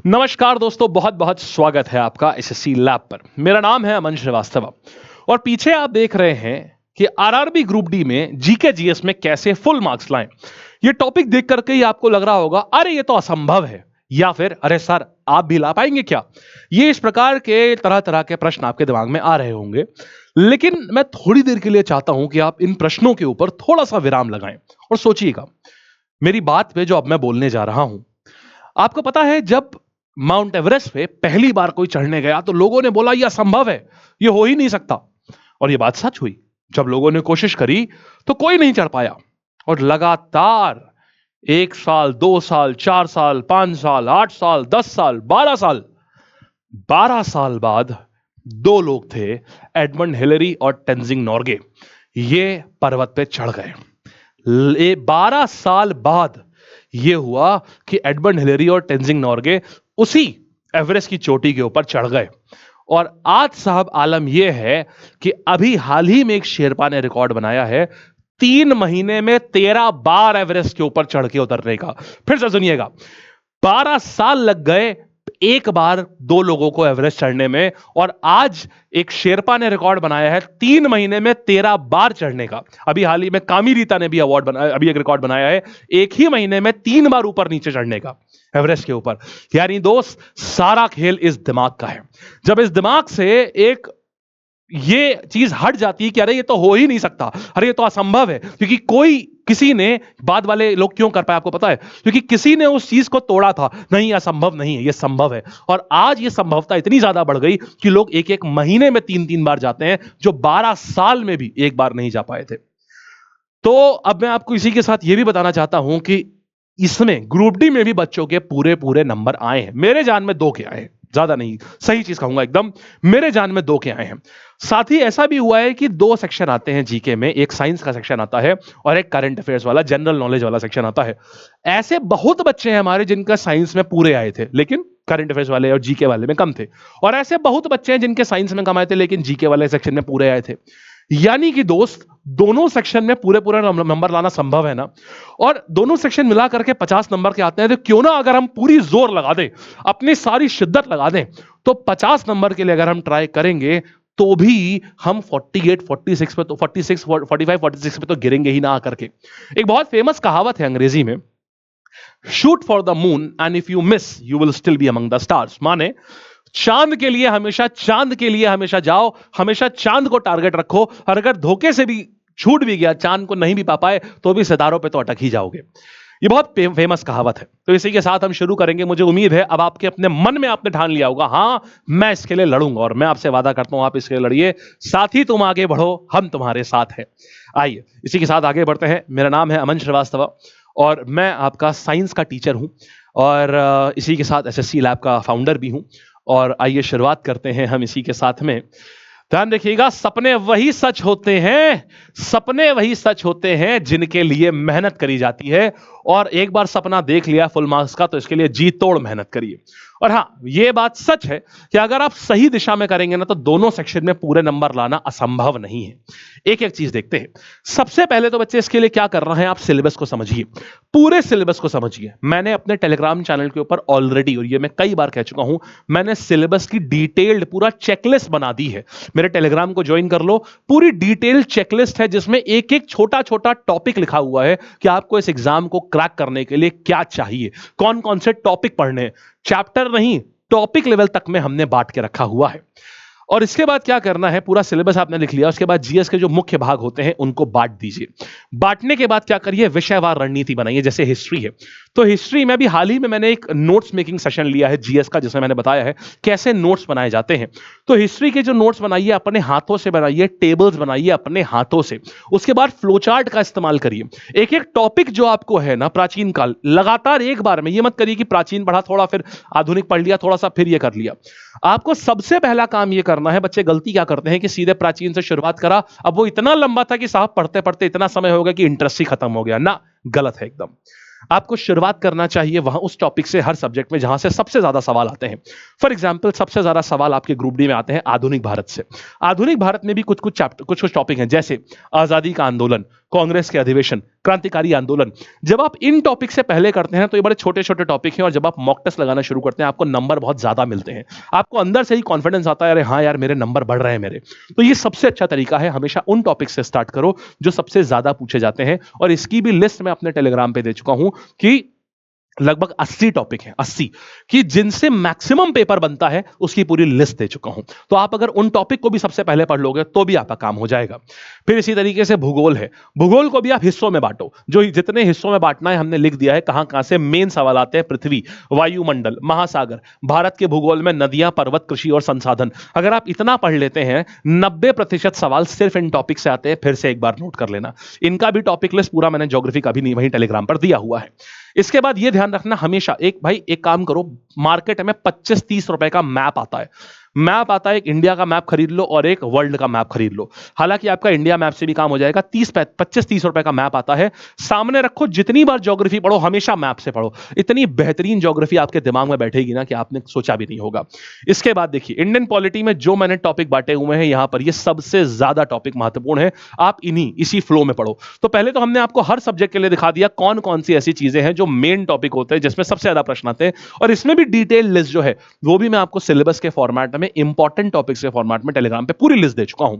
नमस्कार दोस्तों, बहुत बहुत स्वागत है आपका एसएससी लैब पर। मेरा नाम है अमन श्रीवास्तव और पीछे आप देख रहे हैं कि आरआरबी ग्रुप डी में जीके जीएस में कैसे फुल मार्क्स लाएं। ये टॉपिक देख करके ही आपको लग रहा होगा अरे ये तो असंभव है, या फिर अरे सर आप भी ला पाएंगे क्या। ये इस प्रकार के तरह तरह के प्रश्न आपके दिमाग में आ रहे होंगे, लेकिन मैं थोड़ी देर के लिए चाहता हूं कि आप इन प्रश्नों के ऊपर थोड़ा सा विराम लगाएं और सोचिएगा मेरी बात पे जो अब मैं बोलने जा रहा हूं। आपको पता है, जब माउंट एवरेस्ट पे पहली बार कोई चढ़ने गया तो लोगों ने बोला यह असंभव है, यह हो ही नहीं सकता। और यह बात सच हुई। जब लोगों ने कोशिश करी तो कोई नहीं चढ़ पाया और लगातार 1 साल, 2 साल, 4 साल, 5 साल, 8 साल, 10 साल, 12 साल, 12 साल बाद दो लोग थे, एडमंड हिलरी और टेंजिंग नॉर्गे। ये पर्वत पे चढ़ गए। 12 साल बाद यह हुआ कि एडमंड हिलरी और टेंजिंग नॉर्गे उसी एवरेस्ट की चोटी के ऊपर चढ़ गए। और आज साहब आलम यह है कि अभी हाल ही में एक शेरपा ने रिकॉर्ड बनाया है 3 महीने में 13 बार एवरेस्ट के ऊपर चढ़ के उतरने का। फिर से सुनिएगा, 12 साल लग गए एक बार दो लोगों को एवरेस्ट चढ़ने में, और आज एक शेरपा ने रिकॉर्ड बनाया है 3 महीने में 13 बार चढ़ने का। अभी हाल ही में कामी रीता ने भी अभी एक रिकॉर्ड बनाया है एक ही महीने में 3 बार ऊपर नीचे चढ़ने का एवरेस्ट के ऊपर। यानी दोस्त, सारा खेल इस दिमाग का है। जब इस दिमाग से एक ये चीज हट जाती है कि अरे ये तो हो ही नहीं सकता, अरे ये तो असंभव है, क्योंकि किसी ने, बाद वाले लोग क्यों कर पाए आपको पता है? क्योंकि किसी ने उस चीज को तोड़ा था। नहीं, असंभव नहीं है, ये संभव है। और आज ये संभवता इतनी ज्यादा बढ़ गई कि लोग एक एक महीने में 3-3 बार जाते हैं, जो 12 साल में भी एक बार नहीं जा पाए थे। तो अब मैं आपको इसी के साथ यह भी बताना चाहता हूं कि इसमें ग्रुप डी में भी बच्चों के पूरे पूरे नंबर आए हैं। मेरे जान में 2 के आए हैं, ज्यादा नहीं, सही चीज कहूंगा एकदम, मेरे जान में 2 के आए हैं। साथ ही ऐसा भी हुआ है कि 2 सेक्शन आते हैं जीके में, एक साइंस का सेक्शन आता है और एक करंट अफेयर्स वाला, जनरल नॉलेज वाला सेक्शन आता है। ऐसे बहुत बच्चे हैं हमारे जिनका साइंस में पूरे आए थे, लेकिन करंट अफेयर्स वाले और जीके वाले में कम थे। और ऐसे बहुत बच्चे हैं जिनके साइंस में कम आए थे, लेकिन जीके वाले सेक्शन में पूरे आए थे। यानी कि दोस्त, दोनों सेक्शन में पूरे पूरे नंबर लाना संभव है ना। और दोनों सेक्शन मिला करके 50 नंबर के आते हैं। तो क्यों ना अगर हम पूरी जोर लगा दें, अपनी सारी शिद्दत लगा दें, तो 50 नंबर के लिए अगर हम ट्राई करेंगे तो भी हम 48, 46 पे तो 46, 45, 46 पे तो गिरेंगे ही ना आकर के। एक बहुत फेमस कहावत है अंग्रेजी में, shoot for the moon and if you miss you will still be among the stars. माने चांद के लिए हमेशा जाओ, हमेशा चांद को टारगेट रखो, और अगर धोखे से भी छूट भी गया, चांद को नहीं भी पा पाए, तो भी सितारों पे तो अटक ही जाओगे। ये बहुत फेमस कहावत है। तो इसी के साथ हम शुरू करेंगे। मुझे उम्मीद है अब आपके अपने मन में आपने ठान लिया होगा, हां मैं इसके लिए लड़ूंगा, और मैं आपसे वादा करता हूं आप इसके लिए लड़िए। साथ ही तुम आगे बढ़ो, हम तुम्हारे साथ हैं। आइए इसी के साथ आगे बढ़ते हैं। मेरा नाम है अमन श्रीवास्तव और मैं आपका साइंस का टीचर हूं, और इसी के साथ एसएससी लैब का फाउंडर भी हूं। और आइए शुरुआत करते हैं हम इसी के साथ में। ध्यान रखिएगा, सपने वही सच होते हैं जिनके लिए मेहनत करी जाती है। और एक बार सपना देख लिया फुल मार्क्स का, तो इसके लिए जी तोड़ मेहनत करिए। और हां, यह बात सच है कि अगर आप सही दिशा में करेंगे ना, तो दोनों सेक्शन में पूरे नंबर लाना असंभव नहीं है। एक एक चीज देखते हैं। सबसे पहले तो बच्चे इसके लिए क्या करना है, आप सिलेबस को समझिए, पूरे सिलेबस को समझिए। मैंने अपने टेलीग्राम चैनल के ऊपर ऑलरेडी, और ये मैं कई बार कह चुका हूं, मैंने सिलेबस की डिटेल्ड पूरा चेकलिस्ट बना दी है। मेरे टेलीग्राम को ज्वाइन कर लो, पूरी डिटेल चेकलिस्ट है जिसमें एक एक छोटा छोटा टॉपिक लिखा हुआ है कि आपको इस एग्जाम को क्रैक करने के लिए क्या चाहिए, कौन कौन से टॉपिक पढ़ने हैं। चैप्टर नहीं, टॉपिक लेवल तक में हमने बांट के रखा हुआ है। और इसके बाद क्या करना है, पूरा सिलेबस आपने लिख लिया, उसके बाद जीएस के जो मुख्य भाग होते हैं उनको बांट दीजिए। बांटने के बाद क्या करिए, विषयवार रणनीति बनाइए। जैसे हिस्ट्री है, तो हिस्ट्री में भी हाल ही में मैंने एक नोट्स मेकिंग सेशन लिया है जीएस का, जिसमें मैंने बताया है कैसे नोट्स बनाए जाते हैं। तो हिस्ट्री के जो नोट्स बनाइए, अपने हाथों से बनाइए, टेबल्स बनाइए अपने हाथों से। उसके बाद फ्लोचार्ट का इस्तेमाल करिए। एक एक टॉपिक जो आपको है ना, प्राचीन काल, लगातार एक बार में, ये मत करिए कि प्राचीन पढ़ा थोड़ा, फिर आधुनिक पढ़ लिया थोड़ा सा, फिर ये कर लिया। आपको सबसे पहला काम ये करना है। बच्चे गलती क्या करते हैं कि सीधे प्राचीन से शुरुआत करा, अब वो इतना लंबा था कि साहब पढ़ते पढ़ते इतना समय हो गया कि इंटरेस्ट ही खत्म हो गया ना। गलत है एकदम। आपको शुरुआत करना चाहिए वहां उस टॉपिक से, हर सब्जेक्ट में जहां से सबसे ज्यादा सवाल आते हैं। फॉर एग्जांपल, सबसे ज्यादा सवाल आपके ग्रुप डी में आते हैं आधुनिक भारत से। आधुनिक भारत में भी कुछ कुछ टॉपिक हैं, जैसे आजादी का आंदोलन, कांग्रेस के अधिवेशन, क्रांतिकारी आंदोलन। जब आप इन टॉपिक से पहले करते हैं तो ये बड़े छोटे-छोटे टॉपिक हैं और जब आप मॉक टेस्ट लगाना शुरू करते हैं आपको नंबर बहुत ज्यादा मिलते हैं। आपको अंदर से ही कॉन्फिडेंस आता है, अरे हाँ यार मेरे नंबर बढ़ रहे हैं मेरे। तो ये सबसे अच्छा तरीका है, हमेशा उन टॉपिक से स्टार्ट करो जो सबसे ज्यादा पूछे जाते हैं और इसकी भी लिस्ट मैं अपने टेलीग्राम पे दे चुका हूं कि लगभग 80 टॉपिक हैं, 80 कि जिनसे मैक्सिमम पेपर बनता है उसकी पूरी लिस्ट दे चुका हूं। तो आप अगर उन टॉपिक को भी सबसे पहले पढ़ लोगे तो भी आपका काम हो जाएगा। फिर इसी तरीके से भूगोल है, भूगोल को भी आप हिस्सों में बांटो, जो जितने हिस्सों में बांटना है हमने लिख दिया है, कहां कहां से मेन सवाल आते हैं, पृथ्वी, वायुमंडल, महासागर, भारत के भूगोल में नदियां, पर्वत, कृषि और संसाधन। अगर आप इतना पढ़ लेते हैं 90% सवाल सिर्फ इन टॉपिक से आते हैं। फिर से एक बार नोट कर लेना, इनका भी टॉपिक लिस्ट पूरा मैंने ज्योग्राफी का भी नहीं वहीं टेलीग्राम पर दिया हुआ है। इसके बाद यह ध्यान रखना हमेशा, एक काम करो, मार्केट में 25-30 रुपए का मैप आता है, एक इंडिया का मैप खरीद लो और एक वर्ल्ड का मैप खरीद लो। हालांकि आपका इंडिया मैप से भी काम हो जाएगा। 25-30 रुपए का मैप आता है, सामने रखो, जितनी बार ज्योग्राफी पढ़ो हमेशा मैप से पढ़ो। इतनी बेहतरीन ज्योग्राफी आपके दिमाग में बैठेगी ना कि आपने सोचा भी नहीं होगा। इसके बाद देखिए, इंडियन पॉलिटी में जो मैंने टॉपिक बांटे हुए हैं यहां पर, ये सबसे ज्यादा टॉपिक महत्वपूर्ण है, आप इसी फ्लो में पढ़ो। तो पहले तो हमने आपको हर सब्जेक्ट के लिए दिखा दिया कौन कौन सी ऐसी चीजें हैं जो मेन टॉपिक होते हैं जिसमें सबसे ज्यादा प्रश्न आते हैं, और इसमें भी डिटेल लिस्ट जो है वो भी मैं आपको सिलेबस के फॉर्मेट में, इंपॉर्टेंट टॉपिक्स के फॉर्मेट में टेलीग्राम पे पूरी लिस्ट दे चुका हूं।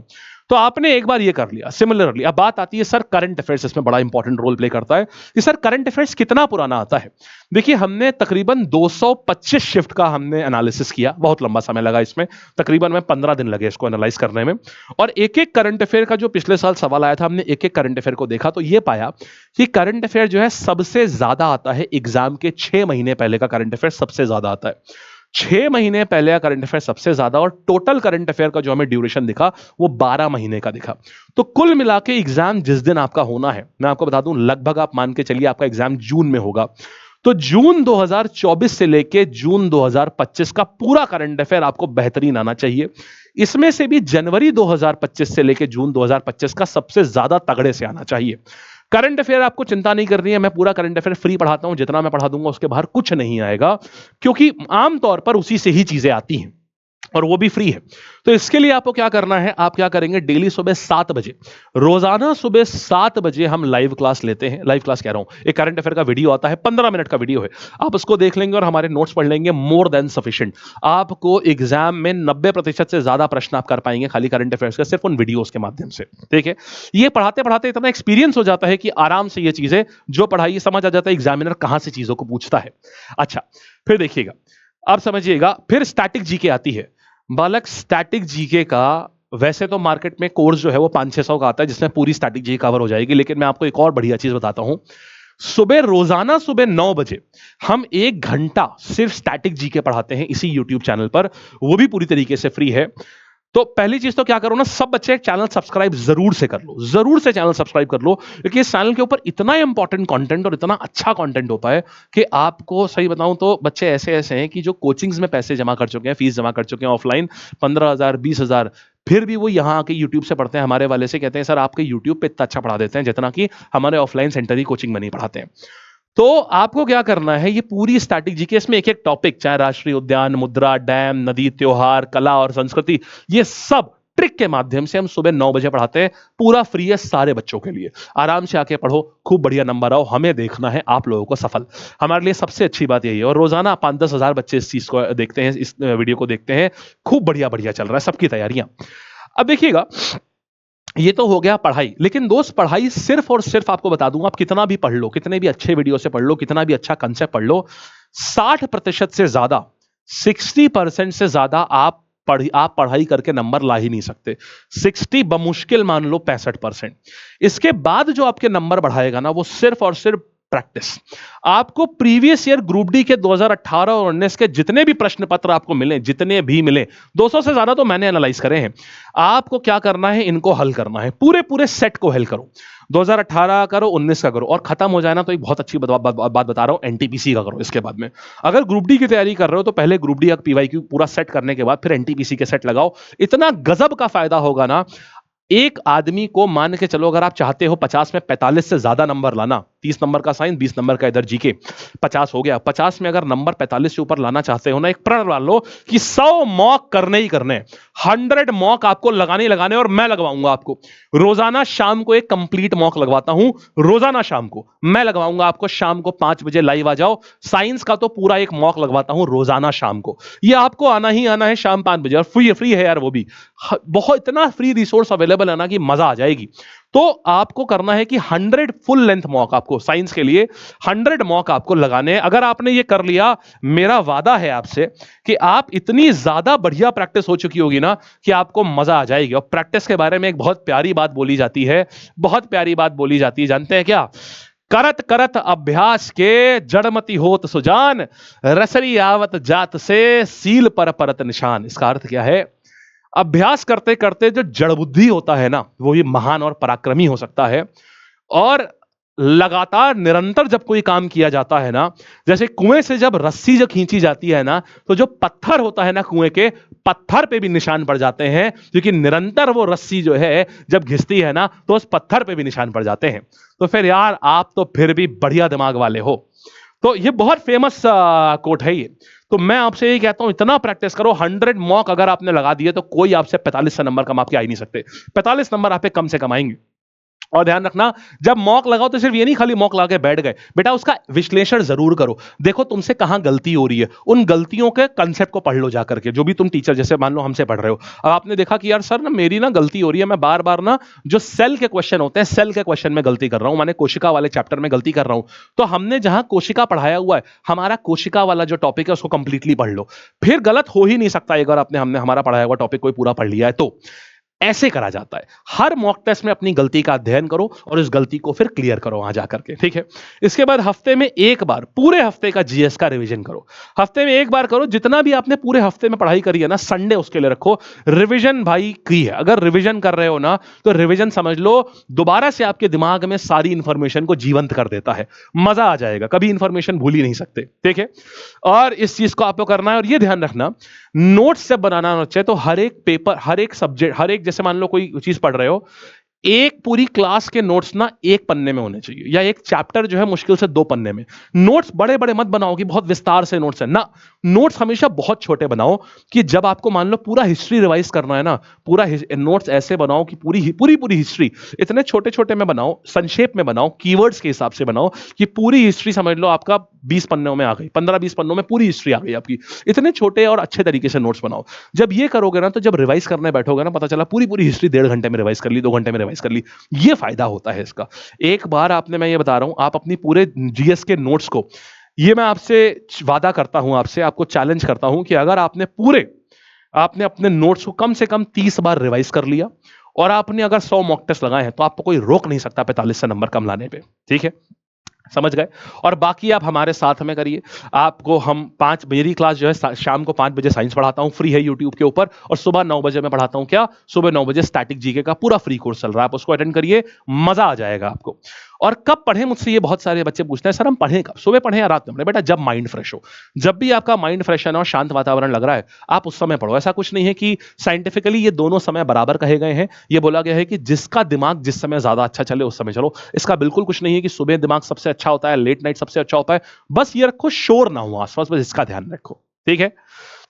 तो आपने एक बार ये कर लिया। सिमिलरली अब बात आती है सर करंट अफेयर्स, इसमें बड़ा इंपॉर्टेंट रोल प्ले करता है कि सर करंट अफेयर्स कितना पुराना आता है। देखिए हमने तकरीबन 225 शिफ्ट का हमने एनालिसिस किया, बहुत लंबा समय लगा इसमें, तकरीबन में 15 दिन लगे इसको एनालाइज करने में, और एक एक करंट अफेयर का जो पिछले साल सवाल आया था हमने एक एक करंट अफेयर को देखा, तो ये पाया कि करंट अफेयर जो है सबसे ज्यादा आता है एग्जाम के 6 महीने पहले का करंट अफेयर सबसे ज्यादा आता है। 6 महीने पहले का करंट अफेयर सबसे ज्यादा, और टोटल करंट अफेयर का जो हमें ड्यूरेशन दिखा वो 12 महीने का दिखा। तो कुल मिला के एग्जाम जिस दिन आपका होना है, मैं आपको बता दूं, लगभग आप मान के चलिए आपका एग्जाम जून में होगा। तो जून 2024 से लेके जून 2025 का पूरा करंट अफेयर आपको बेहतरीन आना चाहिए। इसमें से भी जनवरी 2025 से लेके जून 2025 का सबसे ज्यादा तगड़े से आना चाहिए। करंट अफेयर आपको चिंता नहीं करनी है, मैं पूरा करंट अफेयर फ्री पढ़ाता हूं, जितना मैं पढ़ा दूंगा उसके बाहर कुछ नहीं आएगा, क्योंकि आमतौर पर उसी से ही चीजें आती हैं और वो भी फ्री है। तो इसके लिए आपको क्या करना है, आप क्या करेंगे, डेली सुबह 7 बजे, रोजाना सुबह 7 बजे हम लाइव क्लास लेते हैं। लाइव क्लास कह रहा हूं, एक करंट अफेयर का वीडियो आता है, 15 मिनट का वीडियो है, आप उसको देख लेंगे और हमारे नोट्स पढ़ लेंगे, मोर देन सफिशिएंट। आपको एग्जाम में 90% से ज्यादा प्रश्न आप कर पाएंगे खाली करंट अफेयर्स के, सिर्फ उन वीडियोस के माध्यम से। ठीक है, ये पढ़ाते पढ़ाते इतना एक्सपीरियंस हो जाता है कि आराम से ये चीजें जो पढ़ाई समझ आ जाता है एग्जामिनर कहां से चीजों को पूछता है। अच्छा, फिर देखिएगा, आप समझिएगा, फिर स्टैटिक जीके आती है। बालक, स्टैटिक जीके का वैसे तो मार्केट में कोर्स जो है वो 500-600 का आता है जिसमें पूरी स्टैटिक जीके कवर हो जाएगी, लेकिन मैं आपको एक और बढ़िया चीज बताता हूं। रोजाना सुबह 9 बजे हम 1 घंटा सिर्फ स्टैटिक जीके पढ़ाते हैं इसी यूट्यूब चैनल पर, वो भी पूरी तरीके से फ्री है। तो पहली चीज तो क्या करो ना, सब बच्चे चैनल सब्सक्राइब जरूर से कर लो, जरूर से चैनल सब्सक्राइब कर लो, क्योंकि इस चैनल के ऊपर इतना इंपॉर्टेंट कंटेंट और इतना अच्छा कंटेंट होता है कि आपको सही बताऊं तो बच्चे ऐसे ऐसे हैं कि जो कोचिंग्स में पैसे जमा कर चुके हैं, फीस जमा कर चुके हैं ऑफलाइन 15,000 20,000, फिर भी वो यहाँ आके यूट्यूब से पढ़ते हैं, हमारे वाले से कहते हैं सर आपके यूट्यूब पे इतना अच्छा पढ़ा देते हैं जितना कि हमारे ऑफलाइन सेंटर ही कोचिंग में नहीं पढ़ाते हैं। तो आपको क्या करना है, ये पूरी स्टैटिक जीके, इसमें एक एक टॉपिक, चाहे राष्ट्रीय उद्यान, मुद्रा, डैम, नदी, त्योहार, कला और संस्कृति, ये सब ट्रिक के माध्यम से हम सुबह 9 बजे पढ़ाते हैं, पूरा फ्री है सारे बच्चों के लिए। आराम से आके पढ़ो, खूब बढ़िया नंबर आओ, हमें देखना है आप लोगों को सफल। हमारे लिए सबसे अच्छी बात यही है, और रोजाना 5-10 हजार बच्चे इस चीज को देखते हैं, इस वीडियो को देखते हैं, खूब बढ़िया बढ़िया चल रहा है सबकी तैयारियां। अब देखिएगा, ये तो हो गया पढ़ाई, लेकिन दोस्त पढ़ाई सिर्फ और सिर्फ आपको बता दूं, आप कितना भी पढ़ लो, कितने भी अच्छे वीडियो से पढ़ लो, कितना भी अच्छा कंसेप्ट पढ़ लो, 60% से ज्यादा, 60% से ज्यादा आप पढ़ाई करके नंबर ला ही नहीं सकते। 60 बमुश्किल मान लो 65%। इसके बाद जो आपके नंबर बढ़ाएगा ना, वो सिर्फ और सिर्फ प्रैक्टिस। आपको प्रीवियस ईयर ग्रुप डी के 2018 और 19 के जितने भी प्रश्न पत्र आपको मिले, जितने भी मिले, 200 से ज्यादा तो मैंने एनालाइज करे हैं, आपको क्या करना है, इनको हल करना है, पूरे पूरे सेट को हल करो। 2018 करो, 19 का करो, और खत्म हो जाए ना तो एक बहुत अच्छी बात बता रहा हूं, एनटीपीसी का करो इसके बाद में। अगर ग्रुप डी की तैयारी कर रहे हो तो पहले ग्रुप डी का पीवाईक्यू पूरा सेट करने के बाद फिर एनटीपीसी के सेट लगाओ, इतना गजब का फायदा होगा ना। एक आदमी को मान के चलो, अगर आप चाहते हो 50 में 45 से ज्यादा नंबर लाना, 30 नंबर का साइंस, 20 नंबर का इधर जीके, 50 हो गया। 50 में अगर नंबर 45 से ऊपर लाना चाहते हो ना, एक प्रण मान लो कि 100 मॉक करने ही करने, 100 मॉक आपको लगाने ही लगाने, और मैं लगवाऊंगा आपको रोजाना शाम को एक कंप्लीट मॉक लगवाता हूं। रोजाना शाम को मैं लगवाऊंगा आपको, शाम को 5 बजे लाइव आ जाओ। साइंस का तो पूरा एक मॉक लगवाता हूं रोजाना शाम को, ये आपको आना ही आना है शाम 5 बजे, और फ्री फ्री है यार वो भी, बहुत इतना फ्री रिसोर्स अवेलेबल है ना कि मजा आ जाएगी। तो आपको करना है कि 100 फुल लेंथ मॉक आपको साइंस के लिए 100 मॉक आपको लगाने हैं। अगर आपने ये कर लिया, मेरा वादा है आपसे कि आप इतनी ज्यादा बढ़िया प्रैक्टिस हो चुकी होगी ना कि आपको मजा आ जाएगी। और प्रैक्टिस के बारे में एक बहुत प्यारी बात बोली जाती है, बहुत प्यारी बात बोली जाती है, जानते हैं क्या? करत करत अभ्यास के जड़मति होत सुजान, रसरी आवत जात से सील पर परत निशान। इसका अर्थ क्या है? अभ्यास करते करते जो जड़ बुद्धि होता है ना, वो ही महान और पराक्रमी हो सकता है। और लगातार निरंतर जब कोई काम किया जाता है ना, जैसे कुएं से जब रस्सी जो खींची जाती है ना, तो जो पत्थर होता है ना कुएं के, पत्थर पे भी निशान पड़ जाते हैं, क्योंकि निरंतर वो रस्सी जो है जब घिसती है ना, तो उस पत्थर पे भी निशान पड़ जाते हैं। तो फिर यार आप तो फिर भी बढ़िया दिमाग वाले हो। तो ये बहुत फेमस कोट है ये। तो मैं आपसे यही कहता हूं, इतना प्रैक्टिस करो। 100 मॉक अगर आपने लगा दिए तो कोई आपसे 45 से नंबर कमा के आ ही नहीं सकते। 45 नंबर आप पे कम से कम आएंगे। और ध्यान रखना, जब मॉक लगाओ तो सिर्फ ये नहीं खाली मॉक लगा के बैठ गए, बेटा उसका विश्लेषण जरूर करो। देखो तुमसे कहां गलती हो रही है, उन गलतियों के कंसेप्ट को पढ़ लो जाकर के। जो भी तुम टीचर जैसे मान लो हमसे पढ़ रहे हो, अब आपने देखा कि यार सर ना मेरी ना गलती हो रही है, मैं बार बार ना जो सेल के क्वेश्चन होते हैं, सेल के क्वेश्चन में गलती कर रहा हूं, माने कोशिका वाले चैप्टर में गलती कर रहा हूं। तो हमने जहां कोशिका पढ़ाया हुआ है, हमारा कोशिका वाला जो टॉपिक है उसको कंप्लीटली पढ़ लो। फिर गलत हो ही नहीं सकता अगर आपने हमने हमारा पढ़ाया हुआ टॉपिक कोई पूरा पढ़ लिया है तो। ऐसे करा जाता है। हर मॉक टेस्ट में अपनी गलती का अध्ययन करो और उस गलती को फिर क्लियर करो वहां जाकर के, ठीक है। इसके बाद हफ्ते में एक बार पूरे हफ्ते का जीएस का रिवीजन करो। हफ्ते में एक बार करो, जितना भी आपने पूरे हफ्ते में पढ़ाई करी है ना, संडे उसके लिए रखो। रिवीजन भाई की है, अगर रिवीजन कर रहे हो ना तो रिवीजन समझ लो दोबारा से आपके दिमाग में सारी इंफॉर्मेशन को जीवंत कर देता है। मजा आ जाएगा, कभी इंफॉर्मेशन भूल ही नहीं सकते, ठीक है। और इस चीज को आपको करना है। और ये ध्यान रखना, नोट्स जब बनाना चाहिए तो हर एक पेपर, हर एक सब्जेक्ट, हर एक, जैसे मान लो कोई चीज पढ़ रहे हो, एक पूरी क्लास के नोट्स ना एक पन्ने में होने चाहिए, या एक चैप्टर जो है मुश्किल से 2 पन्ने में। नोट्स बड़े बड़े मत बनाओ कि बहुत विस्तार से नोट्स है ना, नोट्स हमेशा बहुत छोटे बनाओ कि जब आपको मान लो पूरा हिस्ट्री रिवाइज करना है ना, पूरा नोट्स ऐसे बनाओ कि पूरी पूरी पूरी हिस्ट्री इतने छोटे छोटे में बनाओ, संक्षेप में बनाओ, कीवर्ड्स के हिसाब से बनाओ कि पूरी हिस्ट्री समझ लो आपका 20 पन्नों में आ गई, 15-20 पन्नों में पूरी हिस्ट्री आ गई आपकी। इतने छोटे और अच्छे तरीके से नोट्स बनाओ। जब ये करोगे ना तो जब रिवाइज करने बैठोगे ना, पता चला पूरी पूरी हिस्ट्री 1.5 घंटे में रिवाइज कर ली, 2 घंटे में रिवाइज कर ली। ये फायदा होता है इसका। एक बार आपने, मैं ये बता रहा हूं, आप अपनी पूरे जीएस के नोट्स को, ये मैं आपसे वादा करता हूं, आपसे आपको चैलेंज करता हूं कि अगर आपने अपने नोट्स को कम से कम 30 बार रिवाइज कर लिया और आपने अगर 100 मॉक टेस्ट लगाए हैं तो आपको कोई रोक नहीं सकता 45 से नंबर कम लाने पे, ठीक है। समझ गए। और बाकी आप हमारे साथ में करिए। आपको हम 5, मेरी क्लास जो है शाम को 5 बजे साइंस पढ़ाता हूं, फ्री है यूट्यूब के ऊपर। और सुबह 9 बजे मैं पढ़ाता हूं, क्या, सुबह 9 बजे स्टैटिक जीके का पूरा फ्री कोर्स चल रहा है, आप उसको अटेंड करिए, मजा आ जाएगा आपको। और कब पढ़े, मुझसे ये बहुत सारे बच्चे पूछते हैं, सर हम पढ़ें कब, सुबह पढ़ें या रात में पढ़ें? बेटा जब माइंड फ्रेश हो, जब भी आपका माइंड फ्रेश है ना और शांत वातावरण लग रहा है, आप उस समय पढ़ो। ऐसा कुछ नहीं है कि साइंटिफिकली ये दोनों समय बराबर कहे गए हैं। ये बोला गया है कि जिसका दिमाग जिस समय ज्यादा अच्छा चले उस समय चलो। इसका बिल्कुल कुछ नहीं है कि सुबह दिमाग सबसे अच्छा होता है, लेट नाइट सबसे अच्छा होता है। बस ये रखो शोर ना हो आसपास, बस इसका ध्यान रखो, ठीक है।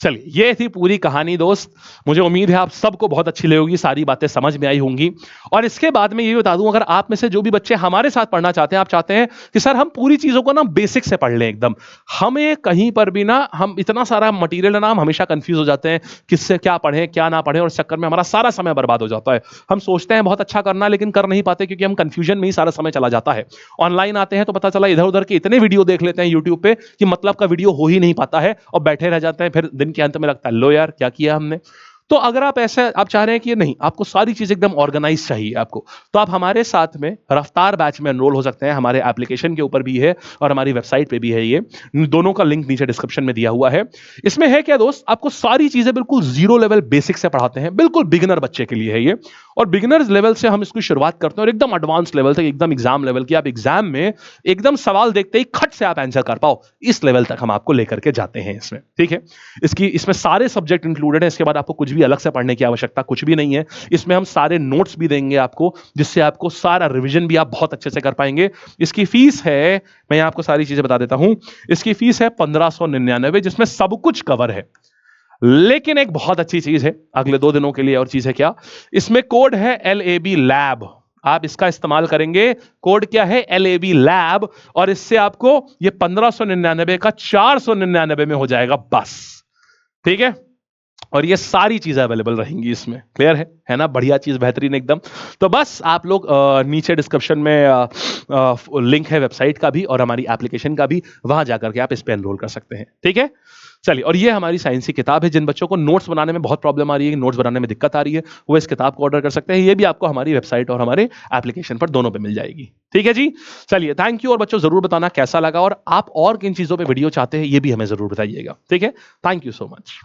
चलिए, ये थी पूरी कहानी दोस्त। मुझे उम्मीद है आप सबको बहुत अच्छी लगेगी, सारी बातें समझ में आई होंगी। और इसके बाद में ये बता दूं, अगर आप में से जो भी बच्चे हमारे साथ पढ़ना चाहते हैं, आप चाहते हैं कि सर हम पूरी चीजों को ना बेसिक से पढ़ लें एकदम, हमें कहीं पर भी ना, हम इतना सारा मटेरियल है ना, हम हमेशा कंफ्यूज हो जाते हैं किससे क्या पढ़ें क्या ना पढ़ें, और इस चक्कर में हमारा सारा समय बर्बाद हो जाता है। हम सोचते हैं बहुत अच्छा करना, लेकिन कर नहीं पाते क्योंकि हम कंफ्यूजन में ही सारा समय चला जाता है। ऑनलाइन आते हैं तो पता चला इधर उधर के इतने वीडियो देख लेते हैं यूट्यूब पे कि मतलब का वीडियो हो ही नहीं पाता है, और बैठे रह जाते हैं। फिर दिन के अंत में लगता है लो यार क्या किया हमने। तो अगर आप ऐसे, आप चाह रहे हैं कि ये नहीं, आपको सारी चीज एकदम ऑर्गेनाइज चाहिए आपको, तो आप हमारे साथ में रफ्तार बैच में एनरोल हो सकते हैं। हमारे एप्लीकेशन के ऊपर भी है और हमारी वेबसाइट पे भी है, ये दोनों का लिंक नीचे डिस्क्रिप्शन में दिया हुआ है। इसमें है क्या दोस्त, आपको सारी चीजें बिल्कुल जीरो लेवल बेसिक से पढ़ाते हैं, बिल्कुल बिगिनर बच्चे के लिए है ये। और बिगिनर्स लेवल से हम इसकी शुरुआत करते हैं और एकदम एडवांस लेवल तक, एकदम एग्जाम लेवल की, आप एग्जाम में एकदम सवाल देखते ही खट से आप आंसर कर पाओ, इस लेवल तक हम आपको लेकर के जाते हैं इसमें, ठीक है। इसमें सारे सब्जेक्ट इंक्लूडेड है। इसके बाद आपको कुछ भी भी अलग से पढ़ने की आवश्यकता कुछ भी नहीं है। इसमें हम सारे नोट्स भी देंगे आपको, जिससे आपको सारा रिवीजन भी आप बहुत अच्छे से कर पाएंगे। इसकी फीस है, मैं आपको सारी चीजें बता देता हूं, इसकी फीस है 1599, जिसमें सब कुछ कवर है। लेकिन एक बहुत अच्छी चीज है अगले 2 दिनों के लिए, और चीज है क्या, इसमें कोड है LAB लैब। आप इसका इस्तेमाल करेंगे, कोड क्या है, LAB लैब, और इससे आपको ये 1599 का 499 में हो जाएगा बस। ठीक है, और ये सारी चीजें अवेलेबल रहेंगी इसमें। क्लियर है ना, बढ़िया चीज, बेहतरीन एकदम। तो बस आप लोग नीचे डिस्क्रिप्शन में लिंक है वेबसाइट का भी और हमारी एप्लीकेशन का भी, वहां जाकर के आप इस पे एनरोल कर सकते हैं। ठीक है, चलिए, और ये हमारी साइंस की किताब है। जिन बच्चों को नोट्स बनाने में बहुत प्रॉब्लम आ रही है, नोट्स बनाने में दिक्कत आ रही है, वो इस किताब को ऑर्डर कर सकते हैं। ये भी आपको हमारी वेबसाइट और हमारे एप्लीकेशन पर दोनों पे मिल जाएगी। ठीक है जी, चलिए, थैंक यू। और बच्चों जरूर बताना कैसा लगा, और आप और किन चीजों पे वीडियो चाहते हैं ये भी हमें जरूर बताइएगा। ठीक है, थैंक यू सो मच।